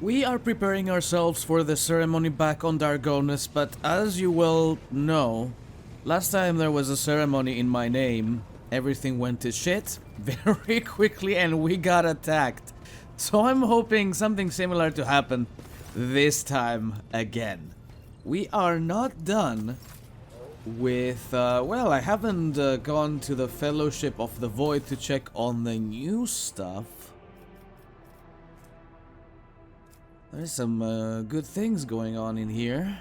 We are preparing ourselves for the ceremony back on Dargonus, but as you well know, last time there was a ceremony in my name, everything went to shit very quickly and we got attacked. So I'm hoping something similar to happen this time again. We are not done with, well, I haven't gone to the Fellowship of the Void to check on the new stuff. There's some good things going on in here.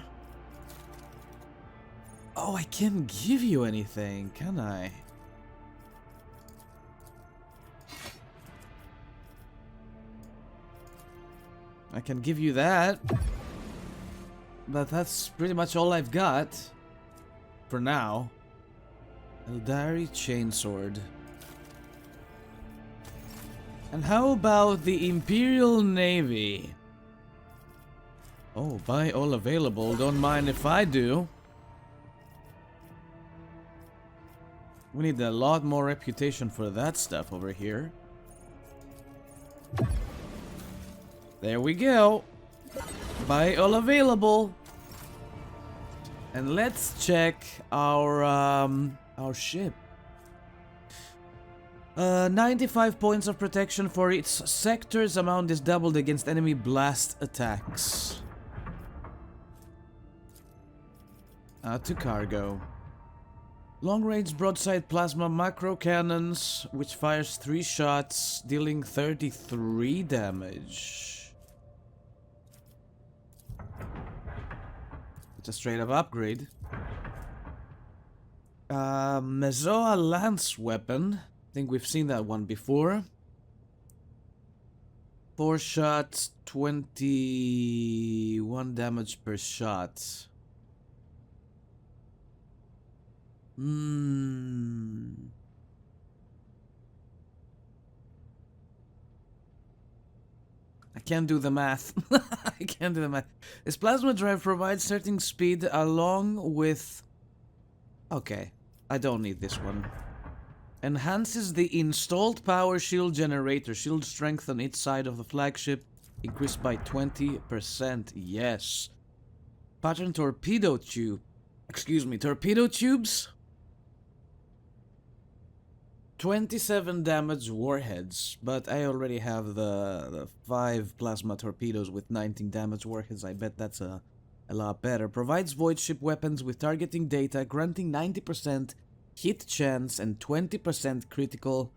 Oh, I can't give you anything, can I? I can give you that. But that's pretty much all I've got. For now. Eldari Chainsword. And how about the Imperial Navy? Oh, buy all available. Don't mind if I do. We need a lot more reputation for that stuff over here. There we go. Buy all available. And let's check our ship. 95 points of protection for its sector's amount is doubled against enemy blast attacks. To cargo. Long-range broadside plasma macro cannons, which fires 3 shots, dealing 33 damage. It's a straight-up upgrade. Mezoa lance weapon. I think we've seen that one before. 4 shots, 21 damage per shot. I can't do the math. I can't do the math. This plasma drive provides certain speed along with... Okay, I don't need this one. Enhances the installed power shield generator. Shield strength on each side of the flagship increased by 20%. Yes. Pattern torpedo tube. Excuse me, torpedo tubes? 27 damage warheads, but I already have the 5 plasma torpedoes with 19 damage warheads. I bet that's a lot better. Provides void ship weapons with targeting data, granting 90% hit chance and 20% critical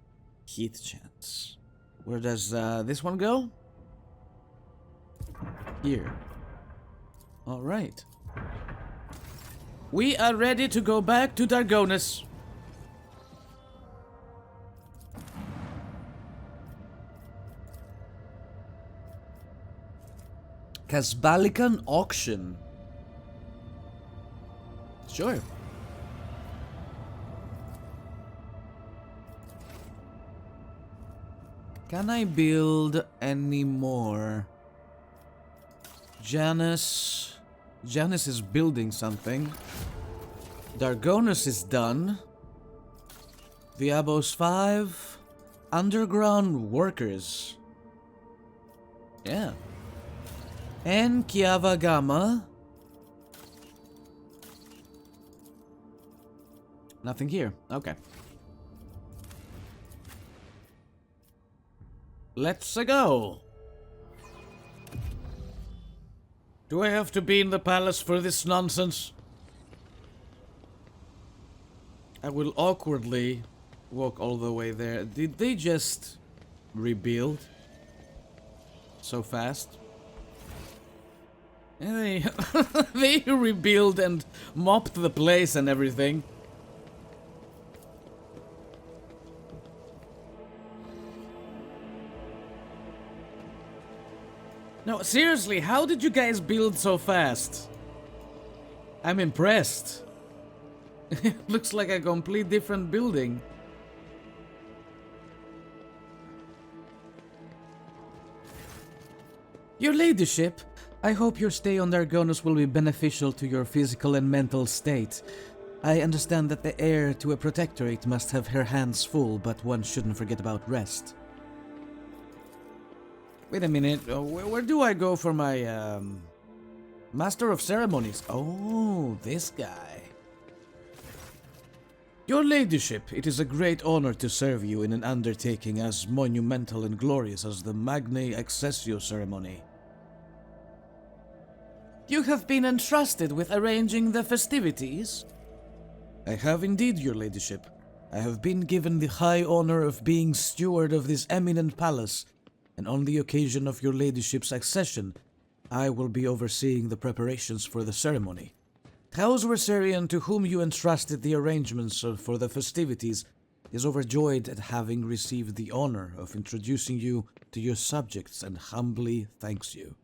hit chance. Where does this one go? Here. Alright. We are ready to go back to Dargonus. Casbalican auction. Sure. Can I build any more? Janus is building something. Dargonus is done. Viabos 5. Underground workers. Yeah. And Kiava Gamma. Nothing here. Okay. Let's go. Do I have to be in the palace for this nonsense? I will awkwardly walk all the way there. Did they just rebuild so fast? Yeah, they rebuild and mopped the place and everything. No, seriously, how did you guys build so fast? I'm impressed. It looks like a complete different building. Your ladyship, I hope your stay on Dargonus will be beneficial to your physical and mental state. I understand that the heir to a protectorate must have her hands full, but one shouldn't forget about rest. Wait a minute, where do I go for my, Master of Ceremonies? Oh, this guy. Your Ladyship, it is a great honor to serve you in an undertaking as monumental and glorious as the Magnae Accessio ceremony. You have been entrusted with arranging the festivities? I have indeed, Your Ladyship. I have been given the high honor of being steward of this eminent palace, and on the occasion of Your Ladyship's accession, I will be overseeing the preparations for the ceremony. House Versarian, to whom you entrusted the arrangements for the festivities, is overjoyed at having received the honor of introducing you to your subjects and humbly thanks you.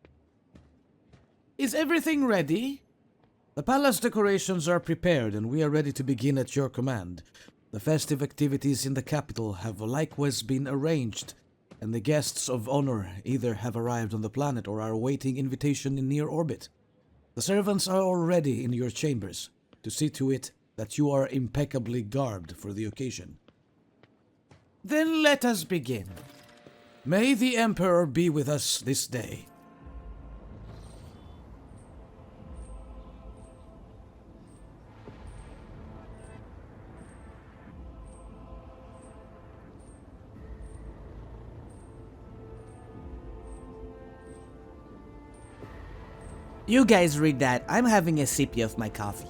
Is everything ready? The palace decorations are prepared and we are ready to begin at your command. The festive activities in the capital have likewise been arranged, and the guests of honor either have arrived on the planet or are awaiting invitation in near orbit. The servants are already in your chambers to see to it that you are impeccably garbed for the occasion. Then let us begin. May the Emperor be with us this day. You guys read that. I'm having a sip of my coffee.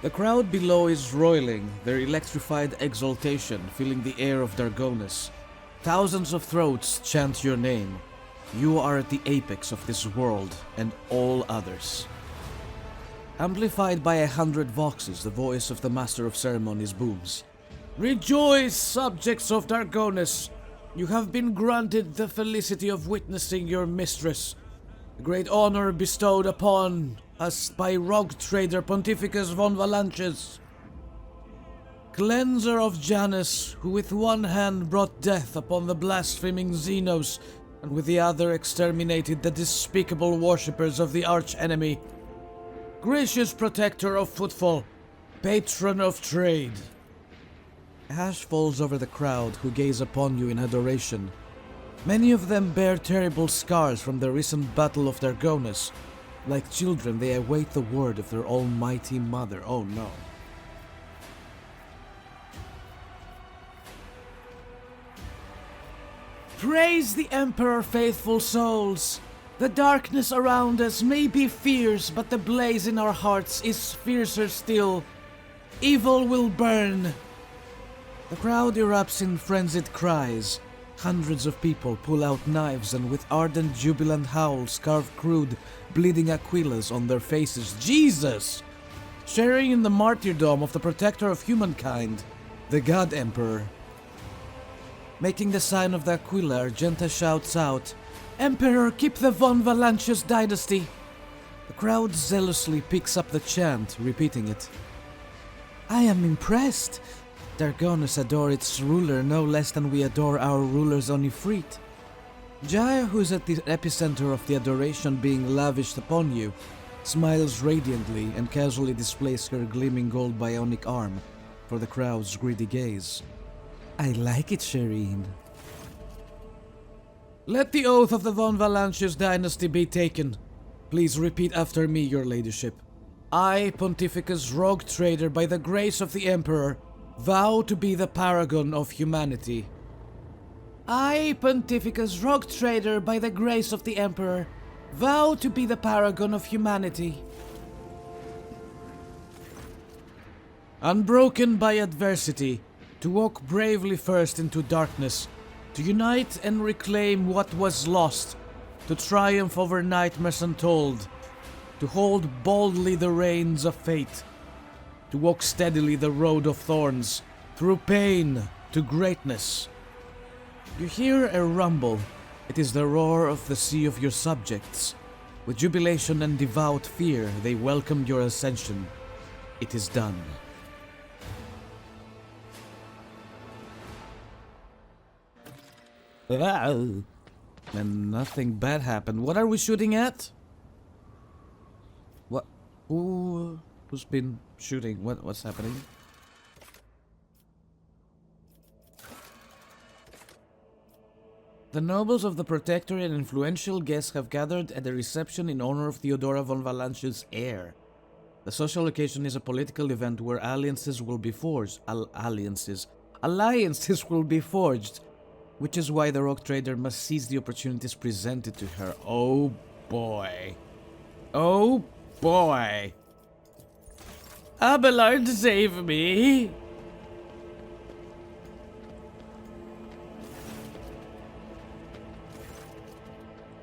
The crowd below is roiling, their electrified exultation filling the air of Dargonus. Thousands of throats chant your name. You are at the apex of this world and all others. Amplified by 100 voxes, the voice of the Master of Ceremonies booms. Rejoice, subjects of Dargonus! You have been granted the felicity of witnessing your mistress. A great honor bestowed upon us by rogue trader Pontificus von Valanches, cleanser of Janus, who with one hand brought death upon the blaspheming Xenos, and with the other exterminated the despicable worshippers of the arch-enemy. Gracious protector of footfall, patron of trade. Ash falls over the crowd, who gaze upon you in adoration. Many of them bear terrible scars from the recent battle of Dargonus. Like children, they await the word of their almighty mother. Oh no. Praise the Emperor, faithful souls! The darkness around us may be fierce, but the blaze in our hearts is fiercer still. Evil will burn. The crowd erupts in frenzied cries. Hundreds of people pull out knives and with ardent jubilant howls carve crude, bleeding Aquilas on their faces. Jesus! Sharing in the martyrdom of the protector of humankind, the God Emperor. Making the sign of the Aquila, Argenta shouts out, Emperor, keep the von Valanches dynasty! The crowd zealously picks up the chant, repeating it. I am impressed. Dargonus adore its ruler no less than we adore our rulers on Ifrit. Jaya, who's at the epicenter of the adoration being lavished upon you, smiles radiantly and casually displays her gleaming gold bionic arm for the crowd's greedy gaze. I like it, Shireen. Let the oath of the von Valanches dynasty be taken. Please repeat after me, your ladyship. I, Pontificus rogue trader by the grace of the Emperor, vow to be the paragon of humanity. I, Pontificus, rogue trader by the grace of the Emperor, vow to be the paragon of humanity. Unbroken by adversity, to walk bravely first into darkness, to unite and reclaim what was lost, to triumph over nightmares untold, to hold boldly the reins of fate, to walk steadily the road of thorns, through pain to greatness. You hear a rumble. It is the roar of the sea of your subjects. With jubilation and devout fear, they welcome your ascension. It is done. And nothing bad happened. What are we shooting at? What? Who's been shooting? What's happening? The nobles of the Protectorate and influential guests have gathered at a reception in honor of Theodora von Valanche's heir. The social occasion is a political event where alliances will be forged. Alliances will be forged, which is why the rogue trader must seize the opportunities presented to her. Oh boy. Oh boy. Abelard, save me!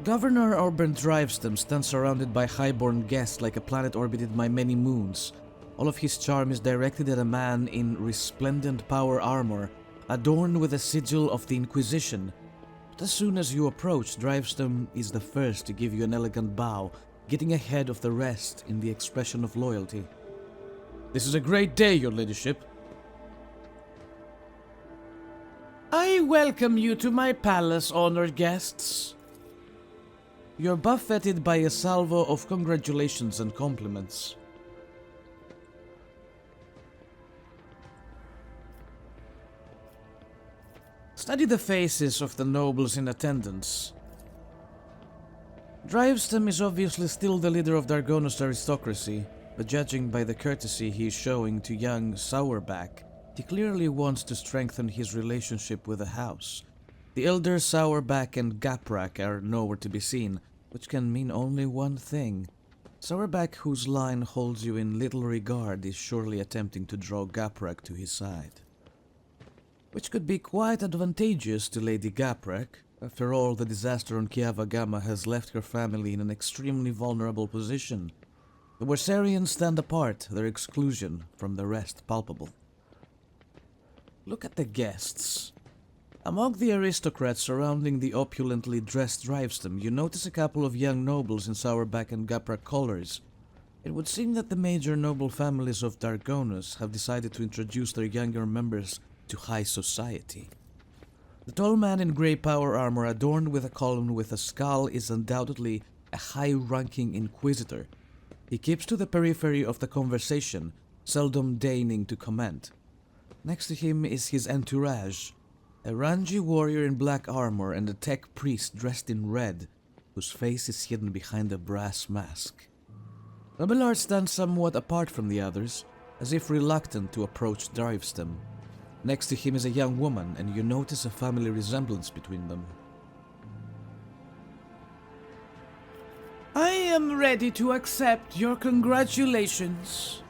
Governor Orban Drivestem stands surrounded by highborn guests like a planet orbited by many moons. All of his charm is directed at a man in resplendent power armor, adorned with a sigil of the Inquisition. But as soon as you approach, Drivestem is the first to give you an elegant bow, getting ahead of the rest in the expression of loyalty. This is a great day, your ladyship. I welcome you to my palace, honored guests. You're buffeted by a salvo of congratulations and compliments. Study the faces of the nobles in attendance. Drivestem is obviously still the leader of Dargonos aristocracy, but judging by the courtesy he is showing to young Sourback, he clearly wants to strengthen his relationship with the house. The elders Sourback and Gaprak are nowhere to be seen, which can mean only one thing. Sourback, whose line holds you in little regard, is surely attempting to draw Gaprak to his side. Which could be quite advantageous to Lady Gaprak. After all, the disaster on Kiava Gamma has left her family in an extremely vulnerable position. The Wersarians stand apart, their exclusion from the rest palpable. Look at the guests. Among the aristocrats surrounding the opulently dressed Drivestem, you notice a couple of young nobles in Sourback and Gaprak colors. It would seem that the major noble families of Dargonos have decided to introduce their younger members to high society. The tall man in grey power armor adorned with a column with a skull is undoubtedly a high-ranking inquisitor. He keeps to the periphery of the conversation, seldom deigning to comment. Next to him is his entourage, a rangy warrior in black armor and a tech priest dressed in red, whose face is hidden behind a brass mask. Abelard stands somewhat apart from the others, as if reluctant to approach Drivestem. Next to him is a young woman, and you notice a family resemblance between them. I am ready to accept your congratulations.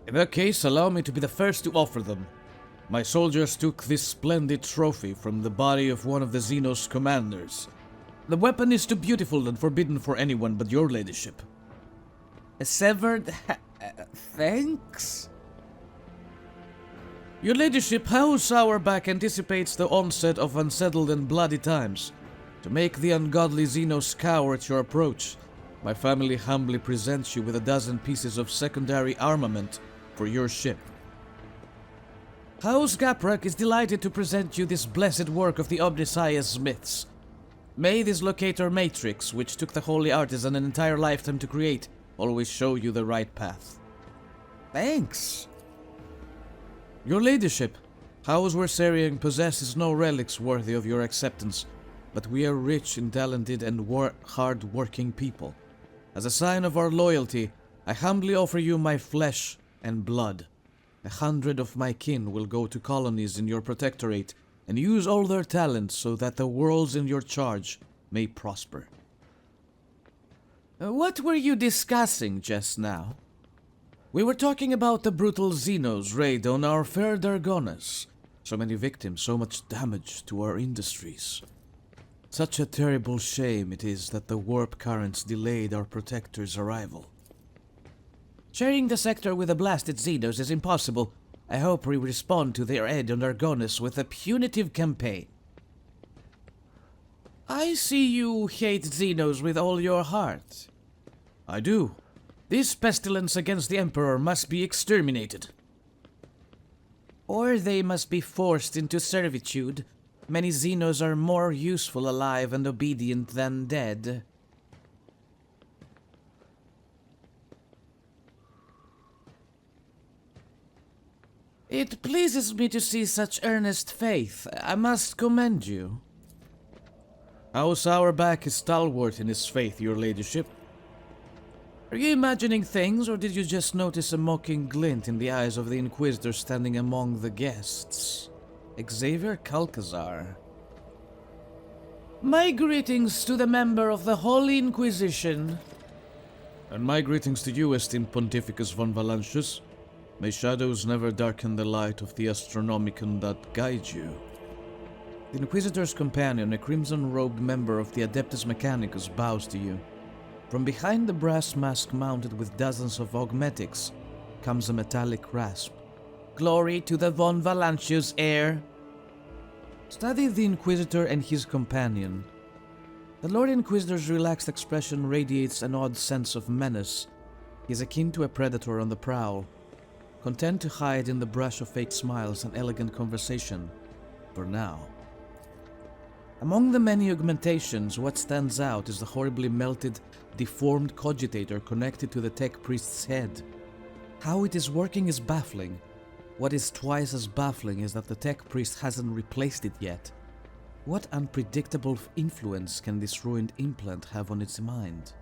In that case, allow me to be the first to offer them. My soldiers took this splendid trophy from the body of one of the Xenos commanders. The weapon is too beautiful and forbidden for anyone but your ladyship. A severed thanks? Your ladyship, how Sourback anticipates the onset of unsettled and bloody times. To make the ungodly Xenos cower at your approach, my family humbly presents you with a dozen pieces of secondary armament for your ship. House Gaprak is delighted to present you this blessed work of the Omniscience Smiths. May this locator matrix, which took the holy artisan an entire lifetime to create, always show you the right path. Thanks. Your ladyship, House Wersarian possesses no relics worthy of your acceptance, but we are rich in talented and hard-working people. As a sign of our loyalty, I humbly offer you my flesh and blood. 100 of my kin will go to colonies in your protectorate and use all their talents so that the worlds in your charge may prosper. What were you discussing just now? We were talking about the brutal Xenos raid on our fair Dargonas. So many victims, so much damage to our industries. Such a terrible shame it is that the warp currents delayed our protector's arrival. Sharing the sector with the blasted Xenos is impossible. I hope we respond to their aid on Dargonas with a punitive campaign. I see you hate Xenos with all your heart. I do. This pestilence against the Emperor must be exterminated. Or they must be forced into servitude. Many Xenos are more useful alive and obedient than dead. It pleases me to see such earnest faith. I must commend you. House Auerbach is stalwart in his faith, your ladyship. Are you imagining things, or did you just notice a mocking glint in the eyes of the Inquisitor standing among the guests? Xavier Calcazar. My greetings to the member of the Holy Inquisition. And my greetings to you, esteemed Pontificus von Valancius. May shadows never darken the light of the Astronomicon that guides you. The Inquisitor's companion, a crimson-robed member of the Adeptus Mechanicus, bows to you. From behind the brass mask mounted with dozens of augmetics comes a metallic rasp. Glory to the von Valancius heir! Study the Inquisitor and his companion. The Lord Inquisitor's relaxed expression radiates an odd sense of menace. He is akin to a predator on the prowl, content to hide in the brush of fake smiles and elegant conversation, for now. Among the many augmentations, what stands out is the horribly melted, deformed cogitator connected to the tech priest's head. How it is working is baffling. What is twice as baffling is that the tech priest hasn't replaced it yet. What unpredictable influence can this ruined implant have on its mind?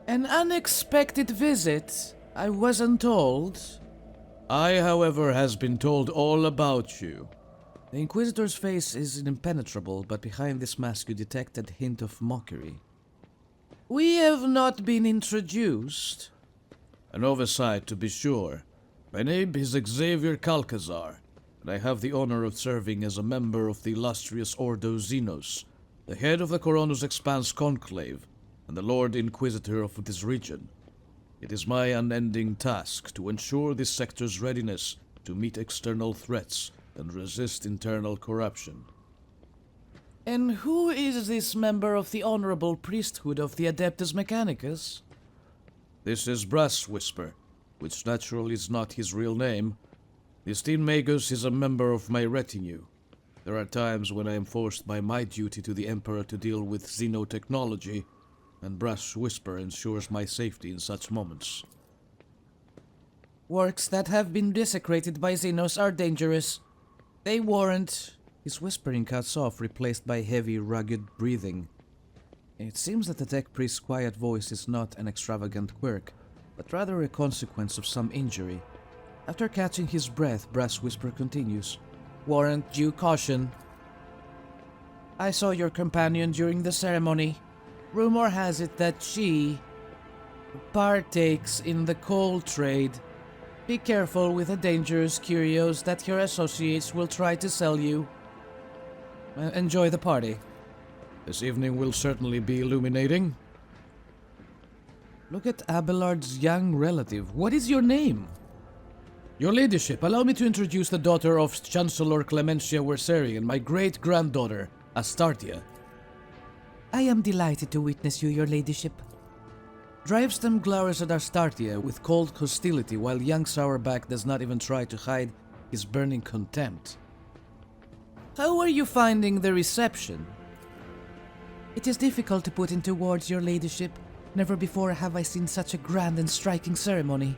An unexpected visit. I wasn't told. I, however, has been told all about you. The Inquisitor's face is impenetrable, but behind this mask you detect a hint of mockery. We have not been introduced. An oversight, to be sure. My name is Xavier Calcazar, and I have the honor of serving as a member of the illustrious Ordo Xenos, the head of the Coronus Expanse Conclave, and the Lord Inquisitor of this region. It is my unending task to ensure this sector's readiness to meet external threats and resist internal corruption. And who is this member of the honorable priesthood of the Adeptus Mechanicus? This is Brass Whisper, which naturally is not his real name. The esteemed Magus is a member of my retinue. There are times when I am forced by my duty to the Emperor to deal with xenotechnology, and Brass Whisper ensures my safety in such moments. Works that have been desecrated by Xenos are dangerous. They warrant... His whispering cuts off, replaced by heavy, rugged breathing. It seems that the tech priest's quiet voice is not an extravagant quirk, but rather a consequence of some injury. After catching his breath, Brass Whisper continues. Warrant due caution. I saw your companion during the ceremony. Rumor has it that she partakes in the coal trade. Be careful with the dangerous curios that your associates will try to sell you. Enjoy the party. This evening will certainly be illuminating. Look at Abelard's young relative. What is your name? Your ladyship, allow me to introduce the daughter of Chancellor Clementia Wersarian, my great-granddaughter, Astartia. I am delighted to witness you, your ladyship. Drivestem glowers at Astartia with cold hostility, while young Sourback does not even try to hide his burning contempt. How are you finding the reception? It is difficult to put into words, your ladyship. Never before have I seen such a grand and striking ceremony.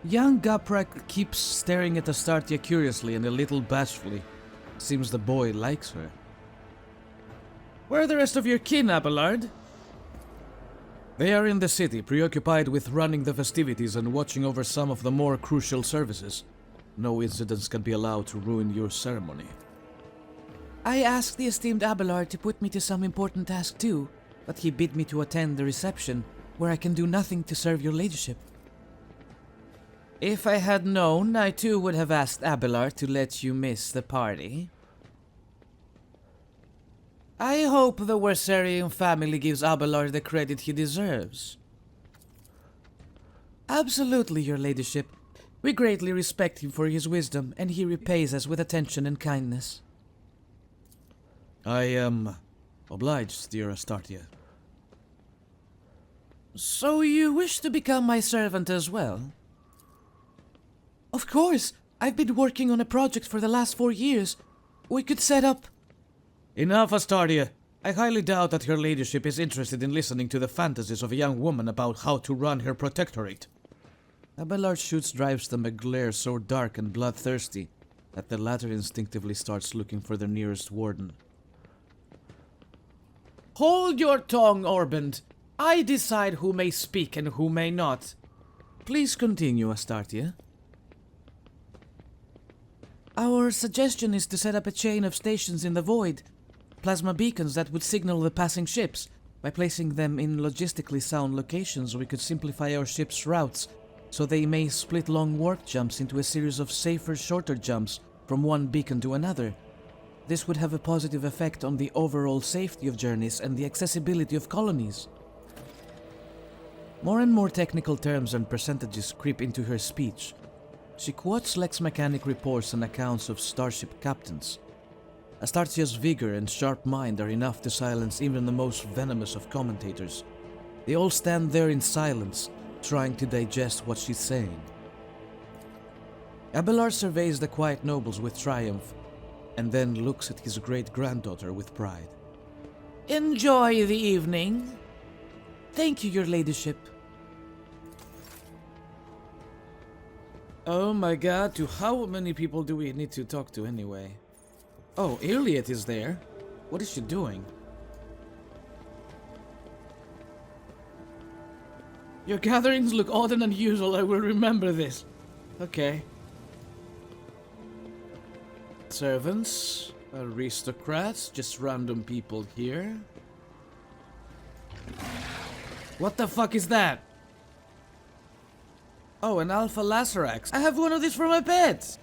Young Gaprak keeps staring at Astartia curiously and a little bashfully. Seems the boy likes her. Where are the rest of your kin, Abelard? They are in the city, preoccupied with running the festivities and watching over some of the more crucial services. No incidents can be allowed to ruin your ceremony. I asked the esteemed Abelard to put me to some important task too, but he bid me to attend the reception, where I can do nothing to serve your ladyship. If I had known, I too would have asked Abelard to let you miss the party. I hope the Wersarian family gives Abelard the credit he deserves. Absolutely, your ladyship. We greatly respect him for his wisdom, and he repays us with attention and kindness. I am obliged, dear Astartia. So you wish to become my servant as well? Of course! I've been working on a project for the last 4 years. We could set up... Enough, Astartia. I highly doubt that her ladyship is interested in listening to the fantasies of a young woman about how to run her protectorate. Abelard shoots drives them a glare so dark and bloodthirsty that the latter instinctively starts looking for the nearest warden. Hold your tongue, Orband! I decide who may speak and who may not. Please continue, Astartia. Our suggestion is to set up a chain of stations in the void, plasma beacons that would signal the passing ships. By placing them in logistically sound locations, we could simplify our ships' routes, so they may split long warp jumps into a series of safer, shorter jumps from one beacon to another. This would have a positive effect on the overall safety of journeys and the accessibility of colonies. More and more technical terms and percentages creep into her speech. She quotes Lex Mechanic reports and accounts of starship captains. Astartia's vigor and sharp mind are enough to silence even the most venomous of commentators. They all stand there in silence, trying to digest what she's saying. Abelard surveys the quiet nobles with triumph, and then looks at his great-granddaughter with pride. Enjoy the evening. Thank you, your ladyship. Oh my god, to how many people do we need to talk to anyway? Oh, Iliad is there. What is she doing? Your gatherings look odd and unusual. I will remember this. Okay. Servants, aristocrats, just random people here. What the fuck is that? Oh, an Alpha Lacerax. I have one of these for my pets!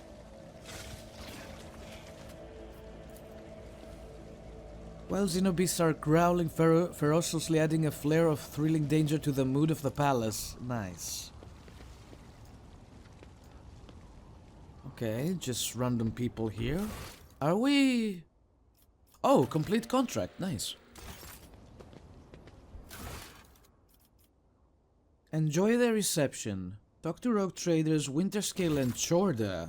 While Xenobeasts are growling ferociously, adding a flare of thrilling danger to the mood of the palace. Nice. Okay, just random people here. Are we... Oh, complete contract. Nice. Enjoy the reception. Talk to rogue traders Winterscale and Chorda.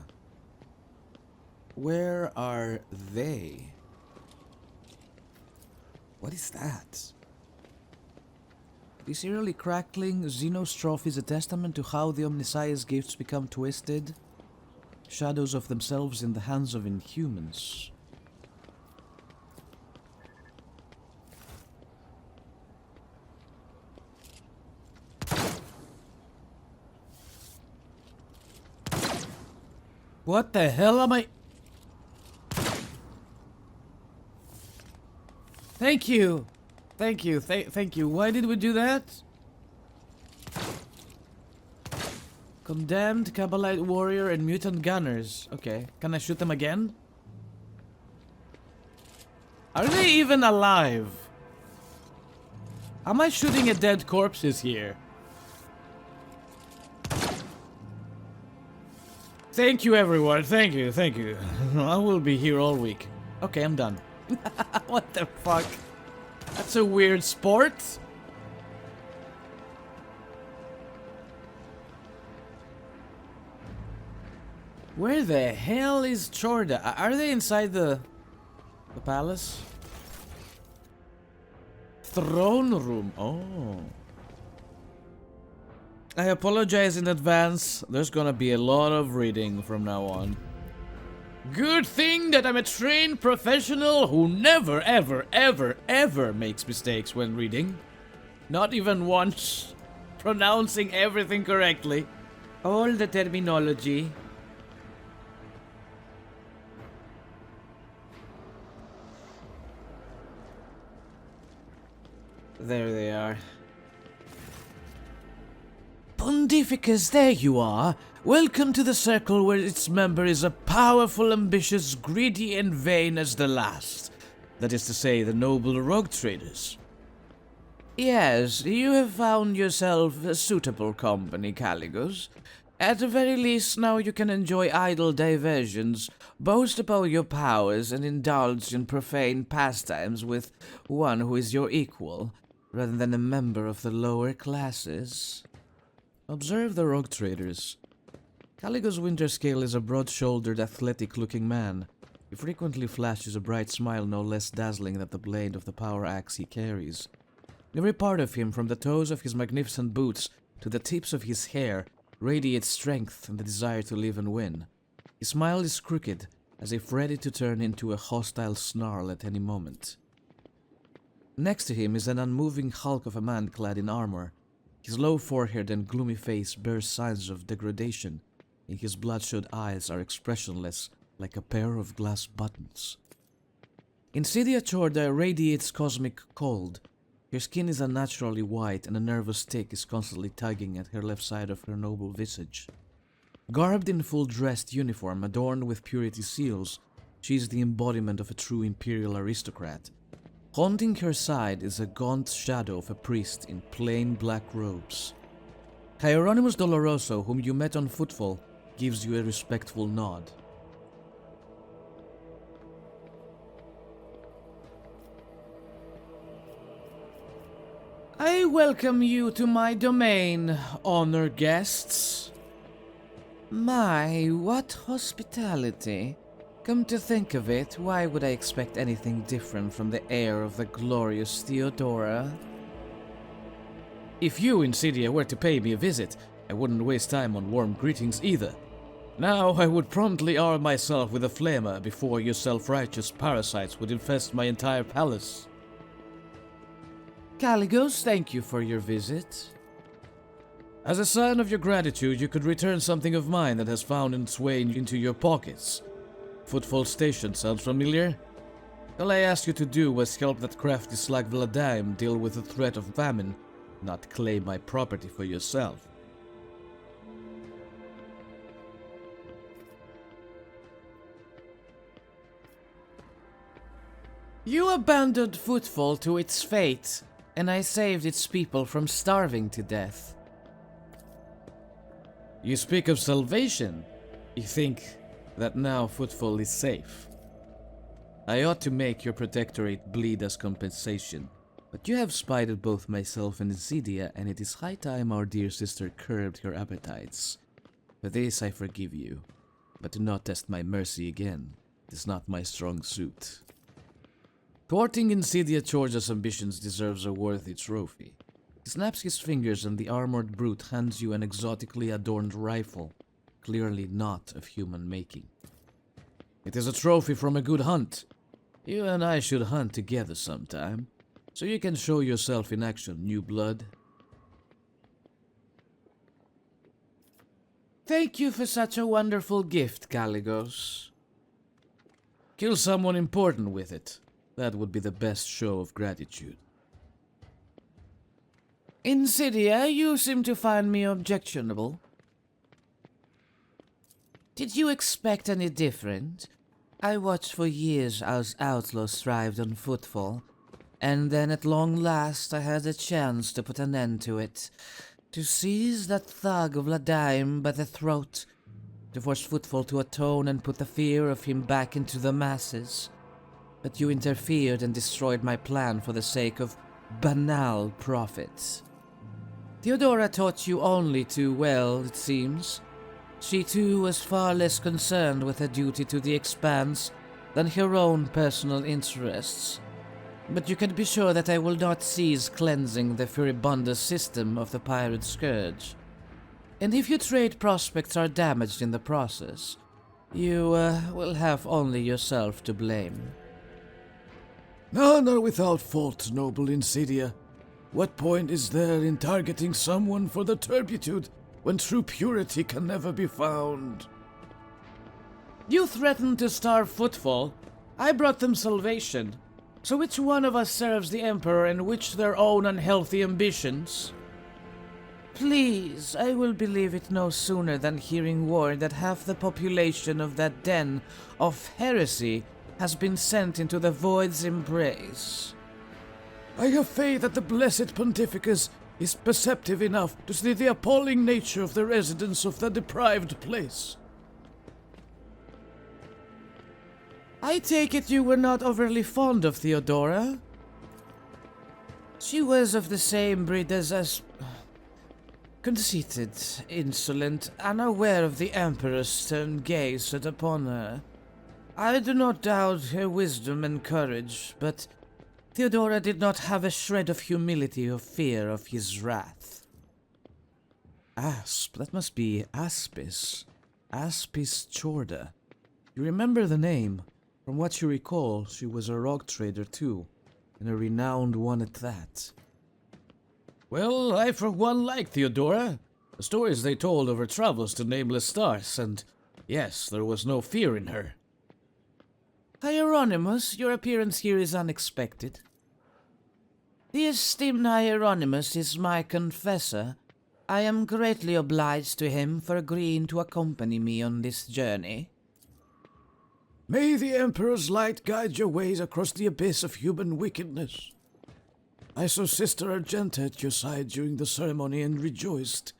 Where are they? What is that? This eerily crackling Xeno's trophy is a testament to how the Omnissiah's gifts become twisted. Shadows of themselves in the hands of inhumans. What the hell am I... Thank you! Thank you, thank you. Why did we do that? Condemned, Kabbalite warrior, and mutant gunners. Okay, can I shoot them again? Are they even alive? Am I shooting at dead corpses here? Thank you, everyone. Thank you, thank you. I will be here all week. Okay, I'm done. What the fuck? That's a weird sport. Where the hell is Chorda? Are they inside the palace? Throne room. Oh. I apologize in advance. There's gonna be a lot of reading from now on. Good thing that I'm a trained professional who never, ever, ever, ever makes mistakes when reading. Not even once. Pronouncing everything correctly. All the terminology. There they are. Pontificus, there you are. Welcome to the circle where its member is as powerful, ambitious, greedy, and vain as the last. That is to say, the noble rogue traders. Yes, you have found yourself a suitable company, Caligos. At the very least, now you can enjoy idle diversions, boast about your powers, and indulge in profane pastimes with one who is your equal, rather than a member of the lower classes. Observe the rogue traders. Caligos Winterscale is a broad-shouldered, athletic-looking man. He frequently flashes a bright smile no less dazzling than the blade of the power axe he carries. Every part of him, from the toes of his magnificent boots to the tips of his hair, radiates strength and the desire to live and win. His smile is crooked, as if ready to turn into a hostile snarl at any moment. Next to him is an unmoving hulk of a man clad in armor. His low forehead and gloomy face bear signs of degradation, and his bloodshot eyes are expressionless, like a pair of glass buttons. Insidia Chorda radiates cosmic cold. Her skin is unnaturally white, and a nervous tick is constantly tugging at her left side of her noble visage. Garbed in full-dressed uniform adorned with purity seals, she is the embodiment of a true imperial aristocrat. Haunting her side is a gaunt shadow of a priest in plain black robes. Hieronymus Doloroso, whom you met on Footfall, gives you a respectful nod. I welcome you to my domain, honored guests. My, what hospitality. Come to think of it, why would I expect anything different from the heir of the glorious Theodora? If you, Insidia, were to pay me a visit, I wouldn't waste time on warm greetings either. Now I would promptly arm myself with a flamer before your self-righteous parasites would infest my entire palace. Caligos, thank you for your visit. As a sign of your gratitude, you could return something of mine that has found its way into your pockets. Footfall Station sounds familiar? All I asked you to do was help that crafty slag Vladaim deal with the threat of famine, not claim my property for yourself. You abandoned Footfall to its fate, and I saved its people from starving to death. You speak of salvation. You think that now Footfall is safe. I ought to make your protectorate bleed as compensation, but you have spited both myself and Insidia, and it is high time our dear sister curbed her appetites. For this I forgive you, but do not test my mercy again. It is not my strong suit. Thwarting Insidia Georgia's ambitions deserves a worthy trophy. He snaps his fingers and the armored brute hands you an exotically adorned rifle, clearly not of human making. It is a trophy from a good hunt. You and I should hunt together sometime, so you can show yourself in action, new blood. Thank you for such a wonderful gift, Caligos. Kill someone important with it. That would be the best show of gratitude. Insidia, you seem to find me objectionable. Did you expect any different? I watched for years as outlaws thrived on Footfall, and then at long last I had a chance to put an end to it. To seize that thug of Vladaim by the throat, to force Footfall to atone and put the fear of him back into the masses. But you interfered and destroyed my plan for the sake of banal profits. Theodora taught you only too well, it seems. She too was far less concerned with her duty to the Expanse than her own personal interests. But you can be sure that I will not cease cleansing the furibundous system of the Pirate Scourge. And if your trade prospects are damaged in the process, you will have only yourself to blame. None are without fault, noble Insidia. What point is there in targeting someone for the turpitude when true purity can never be found? You threatened to starve Footfall. I brought them salvation. So which one of us serves the Emperor and which their own unhealthy ambitions? Please, I will believe it no sooner than hearing word that half the population of that den of heresy has been sent into the Void's embrace. I have faith that the blessed Pontificus is perceptive enough to see the appalling nature of the residents of the deprived place. I take it you were not overly fond of Theodora? She was of the same breed as us. Conceited, insolent, unaware of the Emperor's stern gaze set upon her. I do not doubt her wisdom and courage, but Theodora did not have a shred of humility or fear of his wrath. Asp, that must be Aspis. Aspis Chorda. You remember the name? From what you recall, she was a rock trader too, and a renowned one at that. Well, I for one like Theodora. The stories they told of her travels to nameless stars, and yes, there was no fear in her. Hieronymus, your appearance here is unexpected. The esteemed Hieronymus is my confessor. I am greatly obliged to him for agreeing to accompany me on this journey. May the Emperor's light guide your ways across the abyss of human wickedness. I saw Sister Argenta at your side during the ceremony and rejoiced,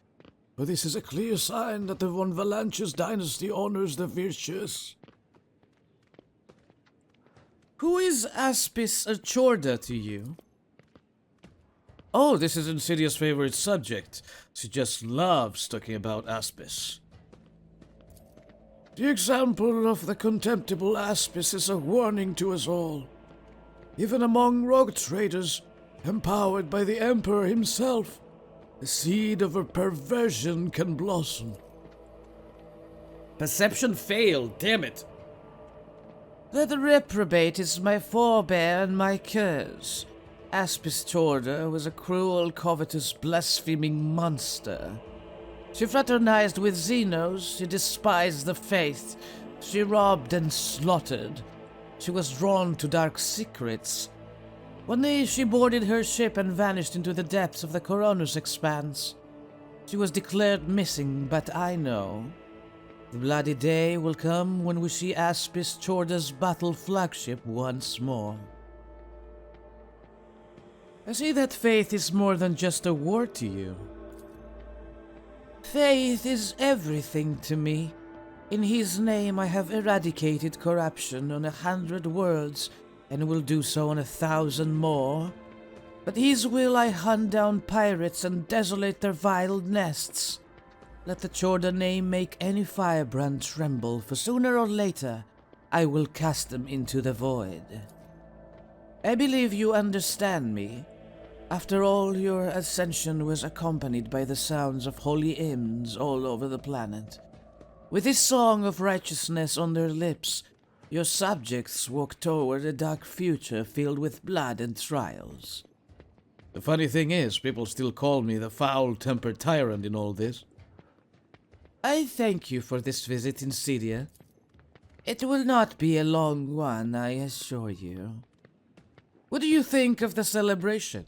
for this is a clear sign that the von Valancius dynasty honors the virtuous. Who is Aspis Chorda to you? Oh, this is Insidia's favorite subject. She just loves talking about Aspis. The example of the contemptible Aspis is a warning to us all. Even among rogue traders, empowered by the Emperor himself, the seed of a perversion can blossom. Perception failed, damn it. That reprobate is my forebear and my curse. Aspis Chorda was a cruel, covetous, blaspheming monster. She fraternized with Xenos, she despised the faith, she robbed and slaughtered. She was drawn to dark secrets. One day she boarded her ship and vanished into the depths of the Coronus expanse. She was declared missing, but I know. The bloody day will come when we see Aspis Chorda's battle flagship once more. I see that faith is more than just a word to you. Faith is everything to me. In his name I have eradicated corruption on 100 worlds, and will do so on 1,000 more. But his will I hunt down pirates and desolate their vile nests. Let the Chorda name make any firebrand tremble, for sooner or later I will cast them into the void. I believe you understand me. After all, your ascension was accompanied by the sounds of holy hymns all over the planet. With this song of righteousness on their lips, your subjects walk toward a dark future filled with blood and trials. The funny thing is, people still call me the foul-tempered tyrant in all this. I thank you for this visit, Insidia. It will not be a long one, I assure you. What do you think of the celebration?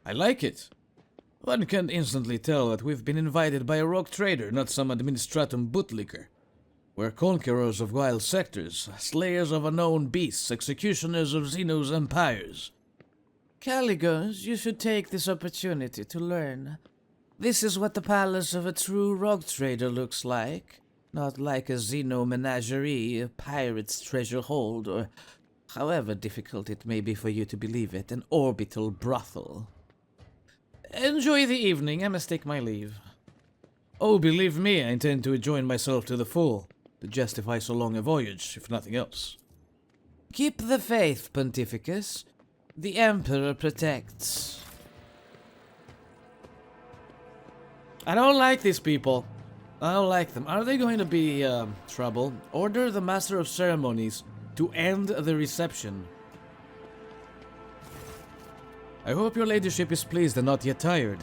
I like it. One can instantly tell that we've been invited by a rogue trader, not some administratum bootlicker. We're conquerors of wild sectors, slayers of unknown beasts, executioners of Xeno's empires. Caligos, you should take this opportunity to learn. This is what the palace of a true rogue trader looks like. Not like a Xeno menagerie, a pirate's treasure hold, or however difficult it may be for you to believe it, an orbital brothel. Enjoy the evening, I must take my leave. Oh, believe me, I intend to enjoy myself to the full, to justify so long a voyage, if nothing else. Keep the faith, Pontificus. The Emperor protects. I don't like these people. I don't like them. Are they going to be, trouble? Order the Master of Ceremonies to end the reception. I hope your ladyship is pleased and not yet tired.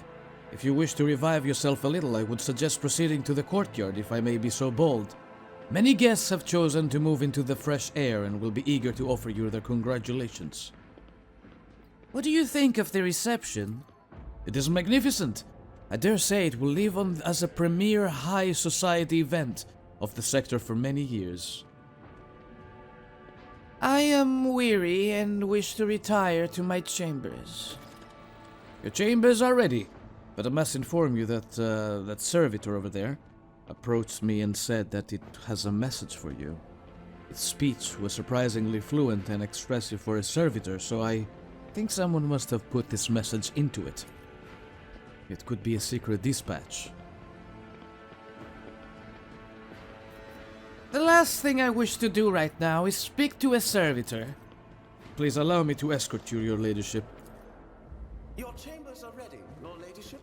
If you wish to revive yourself a little, I would suggest proceeding to the courtyard, if I may be so bold. Many guests have chosen to move into the fresh air and will be eager to offer you their congratulations. What do you think of the reception? It is magnificent. I dare say it will live on as a premier high society event of the sector for many years. I am weary and wish to retire to my chambers. Your chambers are ready, but I must inform you that that servitor over there approached me and said that it has a message for you. Its speech was surprisingly fluent and expressive for a servitor, so I think someone must have put this message into it. It could be a secret dispatch. The last thing I wish to do right now is speak to a servitor. Please allow me to escort you, your ladyship. Your chambers are ready, your ladyship.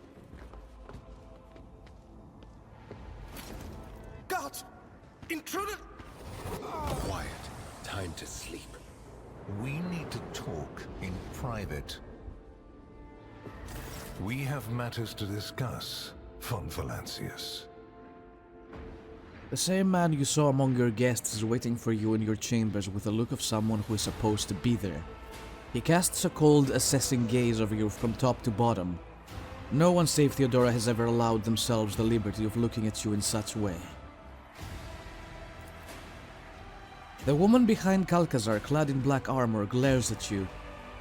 Guards! Intruder! Quiet. Time to sleep. We need to talk in private. We have matters to discuss, von Valancius. The same man you saw among your guests is waiting for you in your chambers with the look of someone who is supposed to be there. He casts a cold, assessing gaze over you from top to bottom. No one save Theodora has ever allowed themselves the liberty of looking at you in such way. The woman behind Calcazar, clad in black armor, glares at you,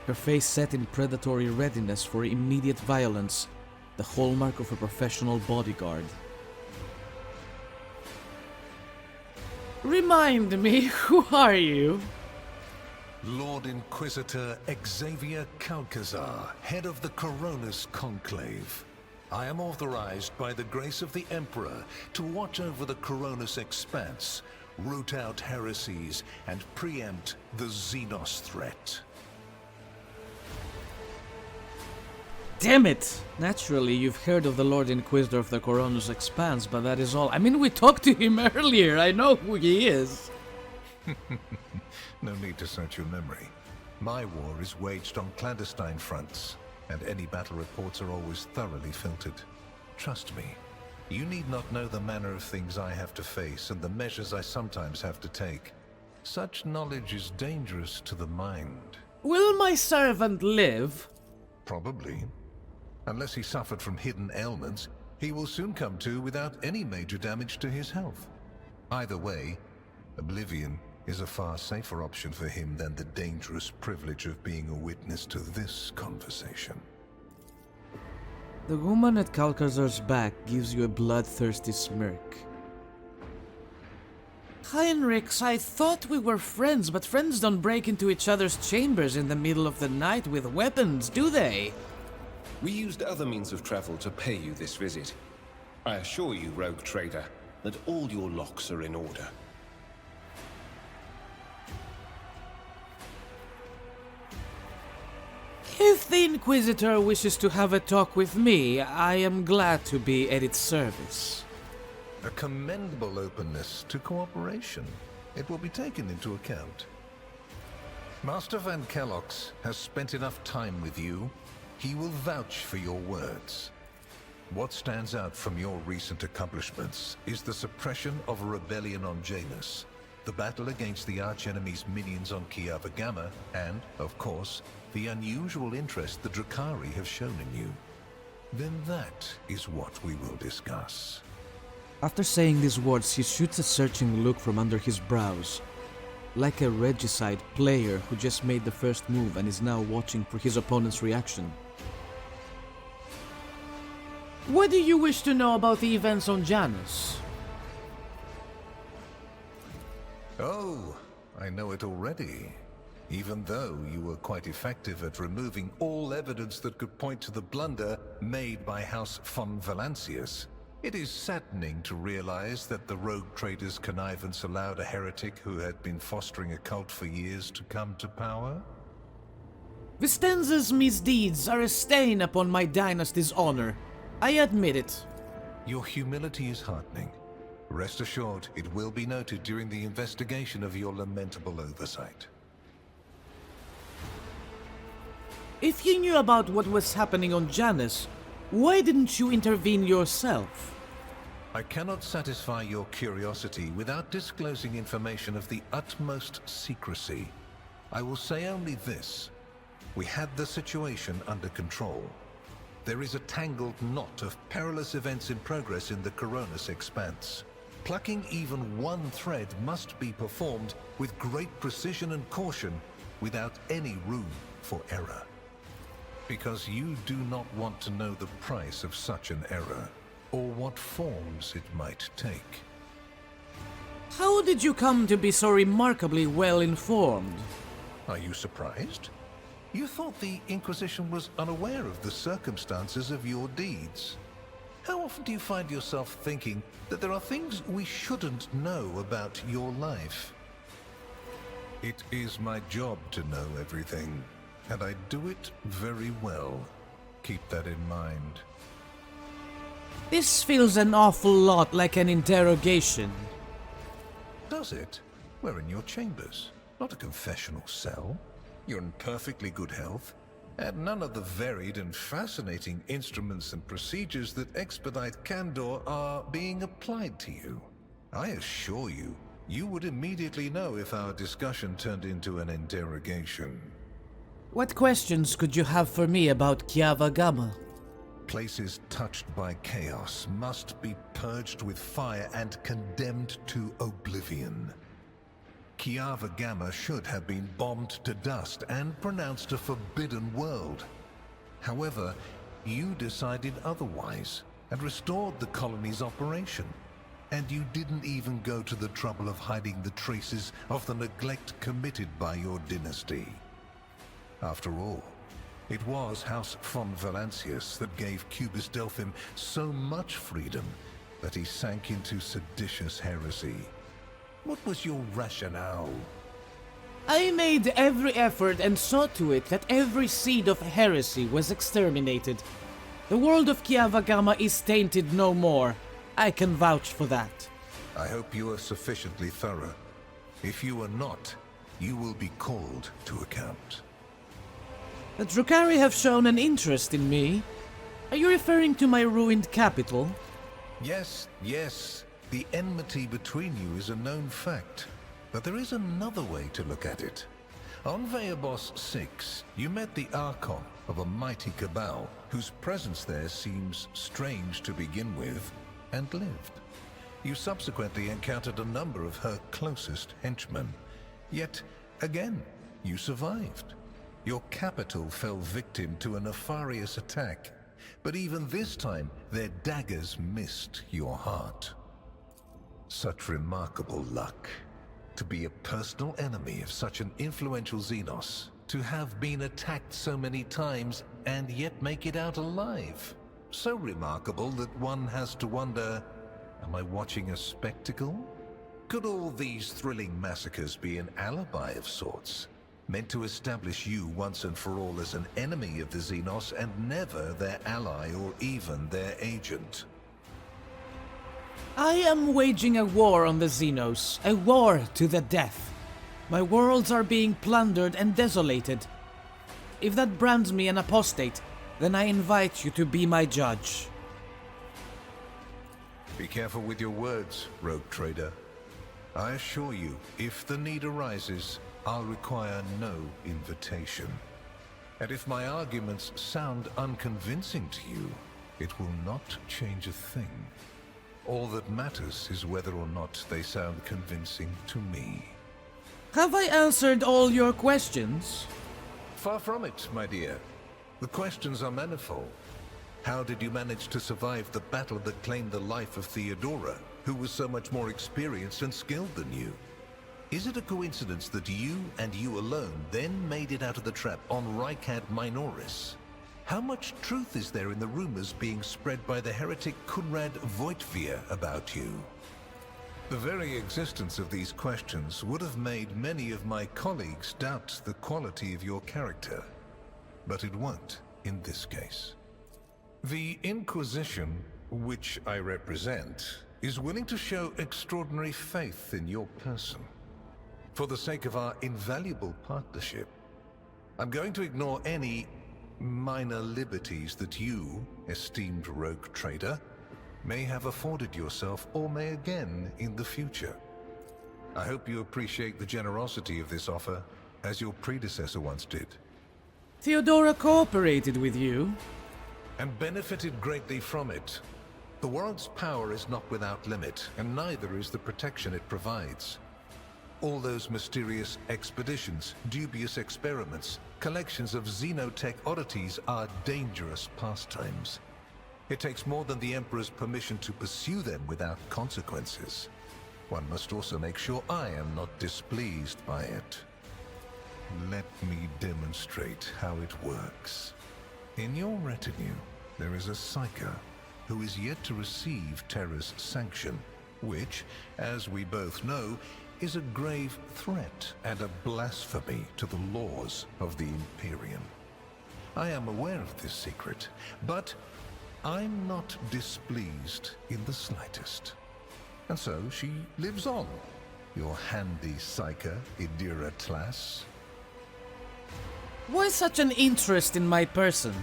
her face set in predatory readiness for immediate violence, the hallmark of a professional bodyguard. Remind me, who are you? Lord Inquisitor Xavier Calcazar, head of the Coronus Conclave. I am authorized by the grace of the Emperor to watch over the Coronus expanse, root out heresies, and preempt the Xenos threat. Damn it! Naturally, you've heard of the Lord Inquisitor of the Coronus Expanse, but that is all. I mean, we talked to him earlier. I know who he is. No need to search your memory. My war is waged on clandestine fronts, and any battle reports are always thoroughly filtered. Trust me, you need not know the manner of things I have to face and the measures I sometimes have to take. Such knowledge is dangerous to the mind. Will my servant live? Probably. Unless he suffered from hidden ailments, he will soon come to without any major damage to his health. Either way, oblivion is a far safer option for him than the dangerous privilege of being a witness to this conversation. The woman at Calcazar's back gives you a bloodthirsty smirk. Heinrichs, I thought we were friends, but friends don't break into each other's chambers in the middle of the night with weapons, do they? We used other means of travel to pay you this visit. I assure you, rogue trader, that all your locks are in order. If the Inquisitor wishes to have a talk with me, I am glad to be at its service. A commendable openness to cooperation. It will be taken into account. Master Van Kellox has spent enough time with you. He will vouch for your words. What stands out from your recent accomplishments is the suppression of a rebellion on Janus, the battle against the archenemy's minions on Kiava Gamma, and, of course, the unusual interest the Drakari have shown in you. Then that is what we will discuss. After saying these words, he shoots a searching look from under his brows, like a regicide player who just made the first move and is now watching for his opponent's reaction. What do you wish to know about the events on Janus? Oh, I know it already. Even though you were quite effective at removing all evidence that could point to the blunder made by House von Valancius, it is saddening to realize that the rogue trader's connivance allowed a heretic who had been fostering a cult for years to come to power. Vistenza's misdeeds are a stain upon my dynasty's honor. I admit it. Your humility is heartening. Rest assured, it will be noted during the investigation of your lamentable oversight. If you knew about what was happening on Janus, why didn't you intervene yourself? I cannot satisfy your curiosity without disclosing information of the utmost secrecy. I will say only this. We had the situation under control. There is a tangled knot of perilous events in progress in the Coronis expanse. Plucking even one thread must be performed with great precision and caution, without any room for error. Because you do not want to know the price of such an error, or what forms it might take. How did you come to be so remarkably well informed? Are you surprised? You thought the Inquisition was unaware of the circumstances of your deeds. How often do you find yourself thinking that there are things we shouldn't know about your life? It is my job to know everything, and I do it very well. Keep that in mind. This feels an awful lot like an interrogation. Does it? We're in your chambers, not a confessional cell. You're in perfectly good health, and none of the varied and fascinating instruments and procedures that expedite candor are being applied to you. I assure you, you would immediately know if our discussion turned into an interrogation. What questions could you have for me about Kiava Gamma? Places touched by chaos must be purged with fire and condemned to oblivion. Kiava Gamma should have been bombed to dust and pronounced a forbidden world. However, you decided otherwise and restored the colony's operation. And you didn't even go to the trouble of hiding the traces of the neglect committed by your dynasty. After all, it was House von Valancius that gave Cubus Delphim so much freedom that he sank into seditious heresy. What was your rationale? I made every effort and saw to it that every seed of heresy was exterminated. The world of Kiava Gamma is tainted no more. I can vouch for that. I hope you are sufficiently thorough. If you are not, you will be called to account. The Drukhari have shown an interest in me. Are you referring to my ruined capital? Yes, yes. The enmity between you is a known fact. But there is another way to look at it. On Veabos 6, you met the Archon of a mighty cabal, whose presence there seems strange to begin with, and lived. You subsequently encountered a number of her closest henchmen. Yet, again, you survived. Your capital fell victim to a nefarious attack, but even this time, their daggers missed your heart. Such remarkable luck. To be a personal enemy of such an influential Xenos, to have been attacked so many times and yet make it out alive. So remarkable that one has to wonder, am I watching a spectacle? Could all these thrilling massacres be an alibi of sorts, meant to establish you once and for all as an enemy of the Xenos and never their ally or even their agent? I am waging a war on the Xenos, a war to the death. My worlds are being plundered and desolated. If that brands me an apostate, then I invite you to be my judge. Be careful with your words, rogue trader. I assure you, if the need arises, I'll require no invitation. And if my arguments sound unconvincing to you, it will not change a thing. All that matters is whether or not they sound convincing to me. Have I answered all your questions? Far from it, my dear. The questions are manifold. How did you manage to survive the battle that claimed the life of Theodora, who was so much more experienced and skilled than you? Is it a coincidence that you and you alone then made it out of the trap on Rykad Minoris? How much truth is there in the rumors being spread by the heretic Kunrad Voitvir about you? The very existence of these questions would have made many of my colleagues doubt the quality of your character. But it won't in this case. The Inquisition which I represent, is willing to show extraordinary faith in your person. For the sake of our invaluable partnership, I'm going to ignore any minor liberties that you, esteemed rogue trader, may have afforded yourself or may again in the future. I hope you appreciate the generosity of this offer, as your predecessor once did. Theodora cooperated with you? And benefited greatly from it. The world's power is not without limit, and neither is the protection it provides. All those mysterious expeditions, dubious experiments, collections of xenotech oddities are dangerous pastimes. It takes more than the Emperor's permission to pursue them without consequences. One must also make sure I am not displeased by it. Let me demonstrate how it works. In your retinue, there is a Psyker who is yet to receive Terra's sanction, which, as we both know, is a grave threat and a blasphemy to the laws of the Imperium. I am aware of this secret, but I'm not displeased in the slightest. And so she lives on, your handy Psyker, Idira Tlass. Why such an interest in my person?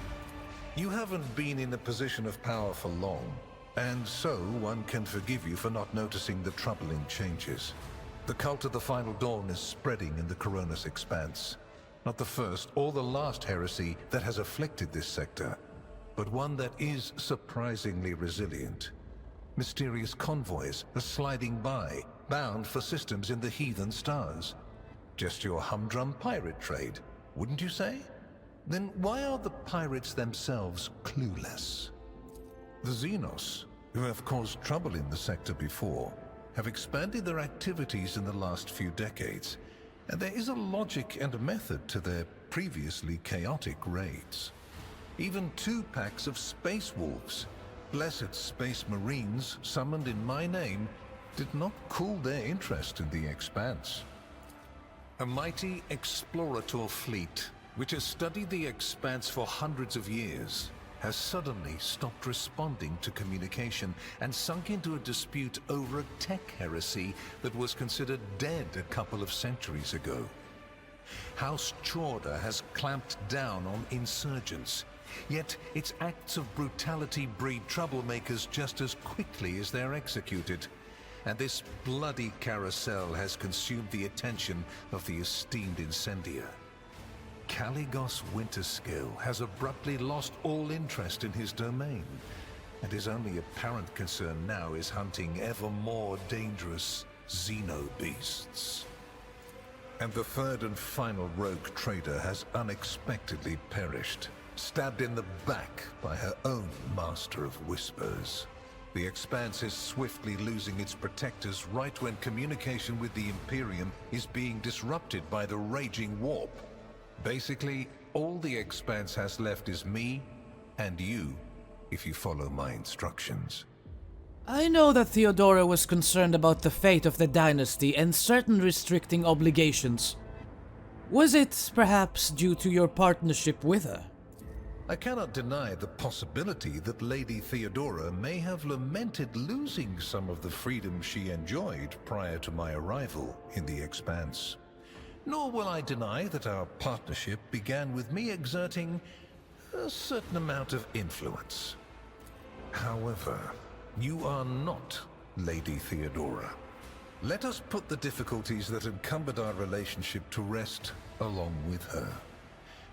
You haven't been in a position of power for long, and so one can forgive you for not noticing the troubling changes. The cult of the Final Dawn is spreading in the Coronis Expanse. Not the first or the last heresy that has afflicted this sector, but one that is surprisingly resilient. Mysterious convoys are sliding by, bound for systems in the heathen stars. Just your humdrum pirate trade, wouldn't you say? Then why are the pirates themselves clueless? The Xenos, who have caused trouble in the sector before, have expanded their activities in the last few decades, and there is a logic and method to their previously chaotic raids. Even 2 packs of space wolves, blessed space marines summoned in my name, did not cool their interest in the Expanse. A mighty explorator fleet, which has studied the Expanse for hundreds of years, has suddenly stopped responding to communication and sunk into a dispute over a tech heresy that was considered dead a couple of centuries ago. House Chorda has clamped down on insurgents, yet its acts of brutality breed troublemakers just as quickly as they're executed. And this bloody carousel has consumed the attention of the esteemed incendiar. Caligos Winterskill has abruptly lost all interest in his domain, and his only apparent concern now is hunting ever more dangerous xeno-beasts. And the third and final rogue trader has unexpectedly perished, stabbed in the back by her own Master of Whispers. The Expanse is swiftly losing its protectors right when communication with the Imperium is being disrupted by the raging warp. Basically, all the Expanse has left is me and you, if you follow my instructions. I know that Theodora was concerned about the fate of the dynasty and certain restricting obligations. Was it perhaps due to your partnership with her? I cannot deny the possibility that Lady Theodora may have lamented losing some of the freedom she enjoyed prior to my arrival in the Expanse. Nor will I deny that our partnership began with me exerting a certain amount of influence. However, you are not Lady Theodora. Let us put the difficulties that encumbered our relationship to rest along with her.